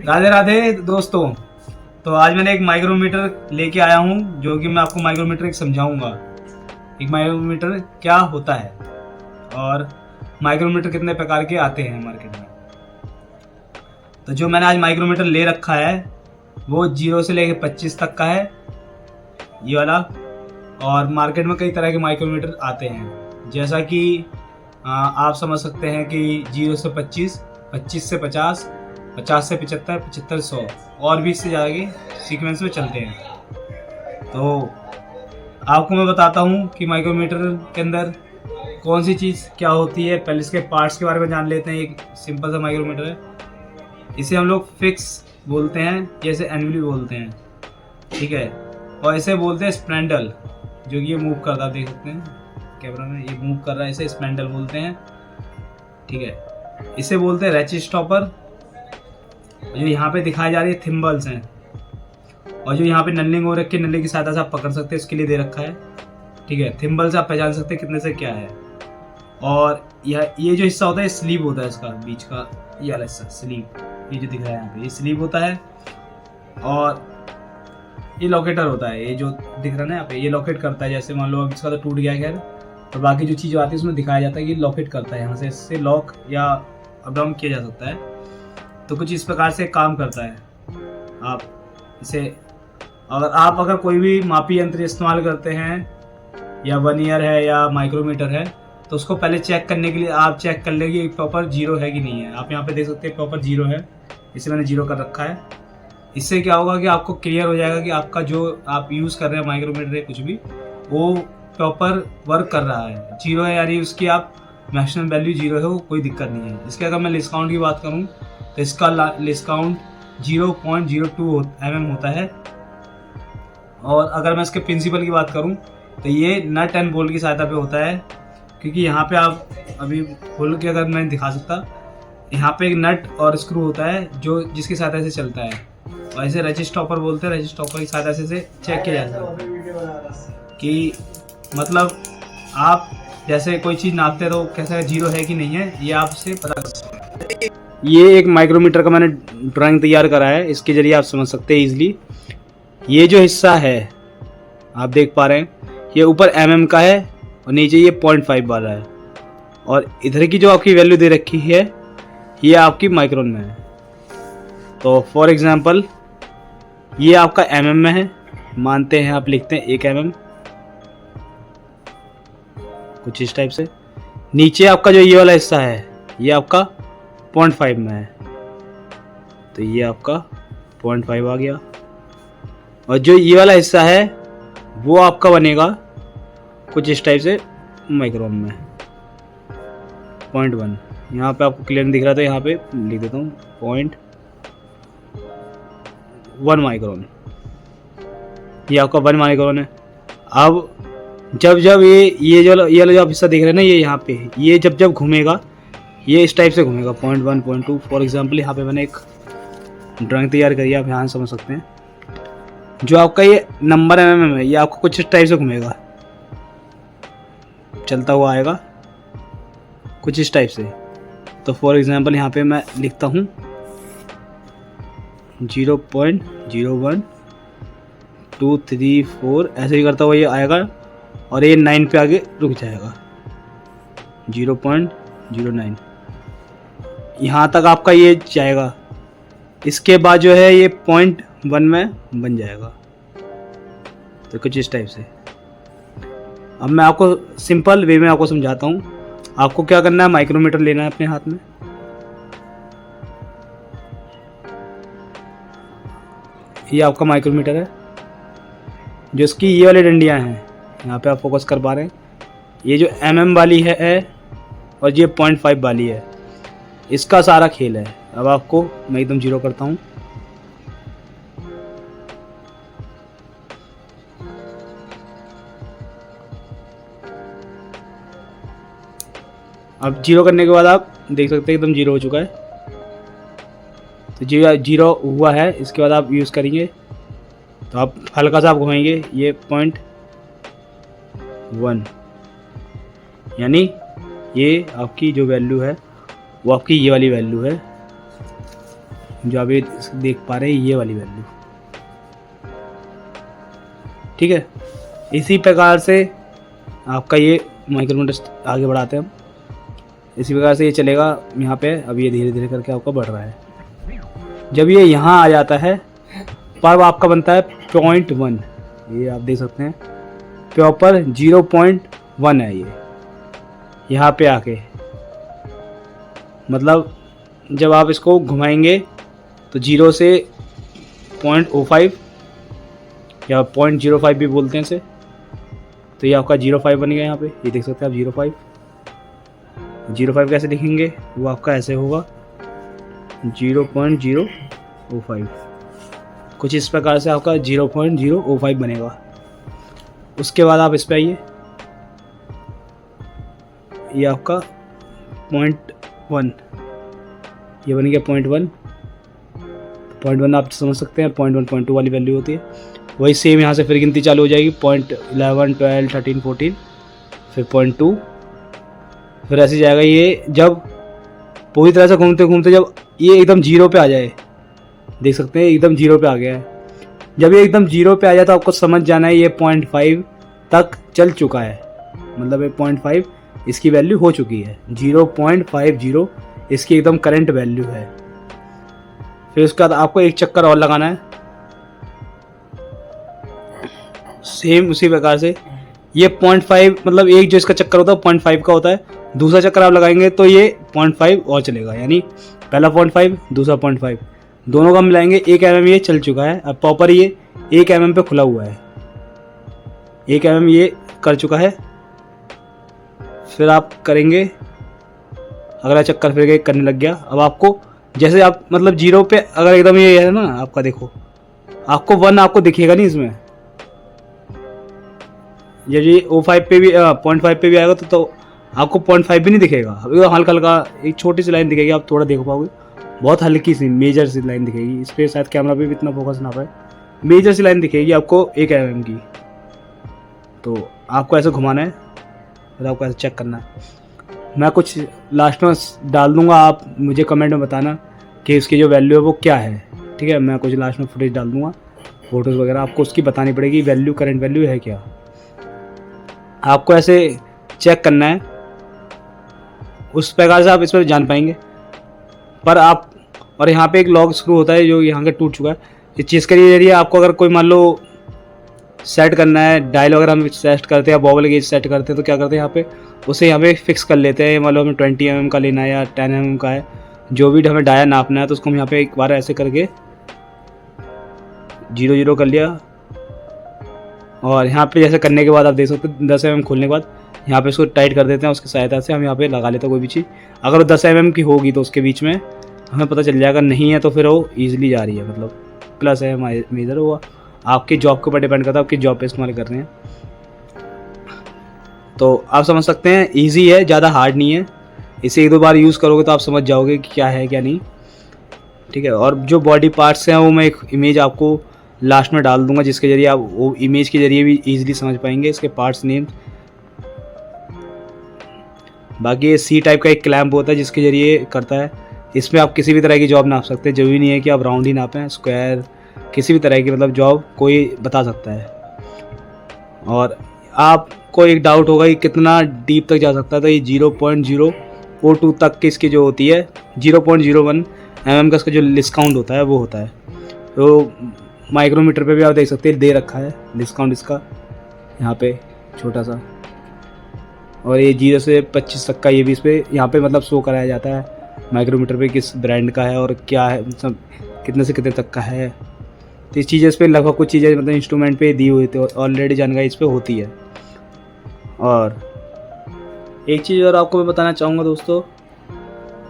राधे राधे दोस्तों। तो आज मैंने एक माइक्रोमीटर लेके आया हूँ, जो कि मैं आपको माइक्रोमीटर एक समझाऊंगा। एक माइक्रोमीटर क्या होता है और माइक्रोमीटर कितने प्रकार के आते हैं मार्केट में। तो जो मैंने आज माइक्रोमीटर ले रखा है वो 0 से लेकर 25 तक का है, ये वाला। और मार्केट में कई तरह के माइक्रोमीटर आते हैं, जैसा कि आप समझ सकते हैं कि 0 से 25, 25 से 50, 50 से 75, 75 100 और भी इससे ज़्यादा के सीक्वेंस में चलते हैं। तो आपको मैं बताता हूँ कि माइक्रोमीटर के अंदर कौन सी चीज़ क्या होती है। पहले इसके पार्ट्स के बारे में जान लेते हैं। एक सिंपल सा माइक्रोमीटर है, इसे हम लोग फिक्स बोलते हैं, जैसे एनुअली बोलते हैं, ठीक है। और इसे बोलते हैं स्प्रेंडल, जो कि ये मूव करता है, देख सकते हैं कैमरा में, ये मूव कर रहा है, इसे स्प्रेंडल बोलते हैं, ठीक है। इसे बोलते हैं रैचिट स्टॉपर, जो यहाँ पे दिखाई जा रही है थिम्बल्स हैं, और जो यहाँ पे नलिंग हो रखी है, नली की सहायता से आप पकड़ सकते हैं, उसके लिए दे रखा है, ठीक है। थिम्बल से आप पहचान सकते हैं कितने से क्या है। और ये जो हिस्सा होता है स्लीव होता है, इसका बीच का ये वाला हिस्सा स्लीव, ये जो दिख रहा है यहाँ पे, ये स्लीव होता है। और ये लॉकेटर होता है, ये जो दिख रहा है ना यहाँ पे, ये लॉकेट करता है। जैसे मान लो अब इसका तो टूट गया खैर, तो बाकी जो चीज़ आती है उसमें दिखाया जाता है कि लॉकेट करता है, यहाँ से इससे लॉक या अप डाउन किया जा सकता है। तो कुछ इस प्रकार से काम करता है। आप इसे अगर कोई भी मापी यंत्र इस्तेमाल करते हैं, या वर्नियर है या माइक्रोमीटर है, तो उसको पहले चेक करने के लिए आप चेक कर लेंगे प्रॉपर 0 है कि नहीं है। आप यहाँ पे देख सकते हैं प्रॉपर 0 है, इसे मैंने 0 कर रखा है। इससे क्या होगा कि आपको क्लियर हो जाएगा कि आपका जो आप यूज़ कर रहे हैं माइक्रोमीटर है कुछ भी, वो प्रॉपर वर्क कर रहा है। 0 है यानी उसकी आप मैक्सिमम वैल्यू 0 है, वो कोई दिक्कत नहीं है। इसके अगर मैं डिस्काउंट की बात करूँ तो इसका डिस्काउंट 0.02 mm होता है। और अगर मैं इसके प्रिंसिपल की बात करूँ तो ये नट एंड बोल्ट की सहायता पे होता है, क्योंकि यहाँ पे आप अभी खोल के अगर मैं दिखा सकता, यहाँ पे एक नट और स्क्रू होता है जो जिसकी सहायता से चलता है, और इसे रैचिट स्टॉपर बोलते हैं। रैचिट स्टॉपर की सहायता से इसे चेक किया जाता है कि मतलब आप जैसे कोई चीज़ नापते हैं तो कैसे 0 है कि नहीं है, ये आपसे पता कर सकते हैं। ये एक माइक्रोमीटर का मैंने ड्राइंग तैयार करा है, इसके जरिए आप समझ सकते हैं इजीली। ये जो हिस्सा है आप देख पा रहे हैं, ये ऊपर mm का है और नीचे ये 0.5 वाला है, और इधर की जो आपकी वैल्यू दे रखी है ये आपकी माइक्रोन में है। तो फॉर एग्जांपल ये आपका mm में है, मानते हैं आप लिखते हैं 1 mm, कुछ इस टाइप से। नीचे आपका जो ये वाला हिस्सा है ये आपका 0.5 में है, तो ये आपका 0.5 आ गया। और जो ये वाला हिस्सा है वो आपका बनेगा कुछ इस टाइप से माइक्रोन में, 0.1। यहाँ पे आपको क्लियर दिख रहा था, यहाँ पे लिख देता हूँ 0.1 माइक्रोन, ये आपका 1 माइक्रोन है। अब जब ये जो आप हिस्सा देख रहे हैं ना, ये यहाँ पे ये जब घूमेगा ये इस टाइप से घूमेगा, 0.1 0.2। फॉर एग्जांपल यहाँ पे मैंने एक ड्राइंग तैयार करी है, आप यहाँ समझ सकते हैं। जो आपका ये नंबर mm है, ये आपको कुछ इस टाइप से घूमेगा, चलता हुआ आएगा कुछ इस टाइप से। तो फॉर एग्जांपल यहाँ पे मैं लिखता हूँ 0.01 2 3 4, ऐसे ही करता हुआ ये आएगा, और ये 9 पे आगे रुक जाएगा, 0.09 यहाँ तक आपका ये जाएगा। इसके बाद जो है ये 0.1 में बन जाएगा, तो कुछ इस टाइप से। अब मैं आपको सिंपल वे में आपको समझाता हूँ। आपको क्या करना है, माइक्रोमीटर लेना है अपने हाथ में, ये आपका माइक्रोमीटर है। जो इसकी ये वाली डंडियाँ हैं, यहाँ पे आप फोकस कर पा रहे हैं, ये जो mm वाली है और ये 0.5 वाली है, इसका सारा खेल है। अब आपको मैं एकदम 0 करता हूँ, अब 0 करने के बाद आप देख सकते हैं एकदम 0 हो चुका है। तो 0 हुआ है, इसके बाद आप यूज़ करेंगे तो आप हल्का सा आप घुमाएंगे, ये 0.1, यानी ये आपकी जो वैल्यू है वो आपकी ये वाली वैल्यू है, जो आप ये देख पा रहे हैं, ये वाली वैल्यू। ठीक है, इसी प्रकार से आपका ये माइक्रोमीटर आगे बढ़ाते हैं हम। इसी प्रकार से ये चलेगा यहाँ पे। अब ये धीरे धीरे करके आपका बढ़ रहा है। जब ये यहाँ आ जाता है तब आपका बनता है 0.1। ये आप देख सकते हैं प्रॉपर 0.1 है ये यहाँ पे आके। मतलब जब आप इसको घुमाएंगे तो 0 से 0.05 या 0.05 भी बोलते हैं इसे। तो ये आपका 0.5 बन गया यहाँ पे। ये देख सकते हैं आप 0.5। 0.5 कैसे लिखेंगे, वो आपका ऐसे होगा 0.005। कुछ इस प्रकार से आपका 0.005 बनेगा। उसके बाद आप इस पे आइए, ये आपका 0.1, ये बन गया 0.1। 0.1 आप समझ सकते हैं 0.1 0.2 वाली वैल्यू होती है। वही सेम यहाँ से फिर गिनती चालू हो जाएगी 0.11 12 13 14, फिर 0.2, फिर ऐसे जाएगा। ये जब पूरी तरह से घूमते घूमते जब ये एकदम 0 पे आ जाए, देख सकते हैं एकदम 0 पे आ गया है। जब ये एकदम 0 पे आ जाए तो आपको समझ जाना है ये 0.5 तक चल चुका है। मतलब ये 0.5 इसकी वैल्यू हो चुकी है। 0.50 इसकी एकदम करंट वैल्यू है। फिर उसके बाद आपको एक चक्कर और लगाना है सेम उसी प्रकार से। ये 0.5 मतलब एक जो इसका चक्कर होता है 0.5 का होता है। दूसरा चक्कर आप लगाएंगे तो ये 0.5 और चलेगा, यानी पहला 0.5 दूसरा 0.5, दोनों का मिलाएंगे 1 mm ये चल चुका है। अब प्रॉपर ये 1 mm पे खुला हुआ है, 1 mm ये कर चुका है। फिर आप करेंगे अगला चक्कर, फिर करने लग गया। अब आपको जैसे आप मतलब 0 पे अगर एकदम ये है ना आपका, देखो आपको 1 आपको दिखेगा नहीं इसमें। जब ये 0.5 पे भी 0.5 पे भी आएगा तो आपको 0.5 भी नहीं दिखेगा। हल्का हल्का एक छोटी सी लाइन दिखेगी, आप थोड़ा देख पाओगे, बहुत हल्की सी मेजर सी लाइन दिखेगी। इस पर शायद कैमरा पे भी इतना फोकस ना पाए, मेजर सी लाइन दिखेगी आपको 1 mm की। तो आपको ऐसे घुमाना है, फिर आपको ऐसे चेक करना है। मैं कुछ लास्ट में डाल दूंगा, आप मुझे कमेंट में बताना कि उसकी जो वैल्यू है वो क्या है। ठीक है, मैं कुछ लास्ट में फुटेज डाल दूंगा, फोटोज़ वगैरह आपको उसकी बतानी पड़ेगी वैल्यू, करंट वैल्यू है क्या। आपको ऐसे चेक करना है, उस प्रकार से आप इस पर जान पाएंगे। पर आप और यहाँ पे एक लॉग स्क्रू होता है जो यहाँ का टूट चुका है। इस चीज़ के जरिए आपको अगर कोई मान लो सेट करना है, डायल वगैरह हम सेट करते हैं या बॉबल गेज सेट करते हैं तो क्या करते हैं यहाँ पे उसे यहाँ पे फिक्स कर लेते हैं। मान लो हमें 20 mm का लेना है या 10 mm का है, जो भी हमें डाया नापना है तो उसको हम यहाँ पे एक बार ऐसे करके 0 कर लिया। और यहाँ पे जैसे करने के बाद आप देख सकते हैं 10 mm खोलने के बाद यहाँ पे इसको टाइट कर देते हैं। उसकी सहायता से हम यहाँ पे लगा लेते हैं कोई भी चीज़। अगर वो 10 mm की होगी तो उसके बीच में हमें पता चल जाएगा, नहीं है तो फिर वो ईजिली जा रही है, मतलब प्लस है मेजर हुआ। आपके जॉब के ऊपर डिपेंड करता है, आपकी जॉब पे इस्तेमाल कर रहे हैं। तो आप समझ सकते हैं ईजी है, ज़्यादा हार्ड नहीं है। इसे 1-2 बार यूज़ करोगे तो आप समझ जाओगे कि क्या है क्या नहीं। ठीक है, और जो बॉडी पार्ट्स हैं वो मैं एक इमेज आपको लास्ट में डाल दूंगा, जिसके जरिए आप वो इमेज के जरिए भी ईजिली समझ पाएंगे इसके पार्ट्स नेम। बाकी ये सी टाइप का एक क्लैंप होता है जिसके जरिए करता है। इसमें आप किसी भी तरह की जॉब नाप सकते हैं, जरूरी नहीं है कि आप राउंड ही नापें, स्क्वायर किसी भी तरह की मतलब जॉब कोई बता सकता है। और आपको एक डाउट होगा कि कितना डीप तक जा सकता है, तो ये 0.002 तक की इसकी जो होती है 0.01 mm का इसका जो डिस्काउंट होता है वो होता है। तो माइक्रोमीटर पे भी आप देख सकते हैं दे रखा है डिस्काउंट इसका यहाँ पे छोटा सा। और ये 0 से 25 तक का ये भी इस पर यहाँ पे मतलब शो कराया जाता है माइक्रोमीटर पे किस ब्रांड का है और क्या है, मतलब कितने से कितने तक का है। तो इस चीज़ इस पर लगभग कुछ चीज़ें मतलब इंस्ट्रूमेंट पे दी हुई थी, ऑलरेडी जानकारी इस पर होती है। और एक चीज़ और आपको मैं बताना चाहूँगा दोस्तों,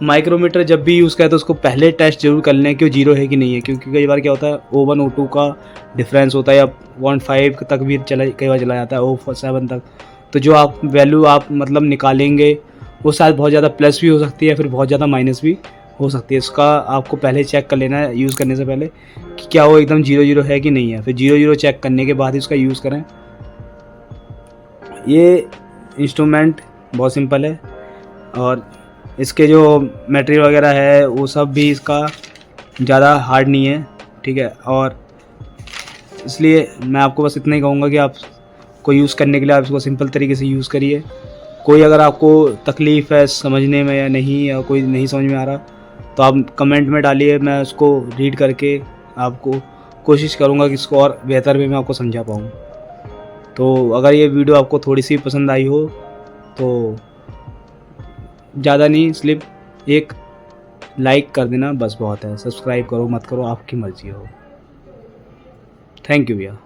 माइक्रोमीटर जब भी यूज़ करें तो उसको पहले टेस्ट जरूर कर लें कि वो 0 है कि नहीं है, क्योंकि कई बार क्या होता है O1 O2 का डिफरेंस होता है या 0.5 तक भी कई बार चला जाता है, O7 तक। तो जो आप वैल्यू आप मतलब निकालेंगे वो शायद बहुत ज़्यादा प्लस भी हो सकती है, फिर बहुत ज़्यादा माइनस भी हो सकती है। इसका आपको पहले चेक कर लेना है यूज़ करने से पहले कि क्या वो एकदम 0 है कि नहीं है। फिर 0 चेक करने के बाद ही उसका यूज़ करें। ये इंस्ट्रूमेंट बहुत सिंपल है और इसके जो मटेरियल वगैरह है वो सब भी इसका ज़्यादा हार्ड नहीं है, ठीक है। और इसलिए मैं आपको बस इतना ही कहूँगा कि आप को यूज़ करने के लिए आप इसको सिंपल तरीके से यूज़ करिए। कोई अगर आपको तकलीफ़ है समझने में या नहीं, या कोई नहीं समझ में आ रहा, तो आप कमेंट में डालिए, मैं उसको रीड करके आपको कोशिश करूँगा कि इसको और बेहतर वे में आपको समझा पाऊँ। तो अगर ये वीडियो आपको थोड़ी सी पसंद आई हो तो ज़्यादा नहीं, सिर्फ एक लाइक कर देना बस बहुत है। सब्सक्राइब करो मत करो आपकी मर्ज़ी हो। थैंक यू भैया।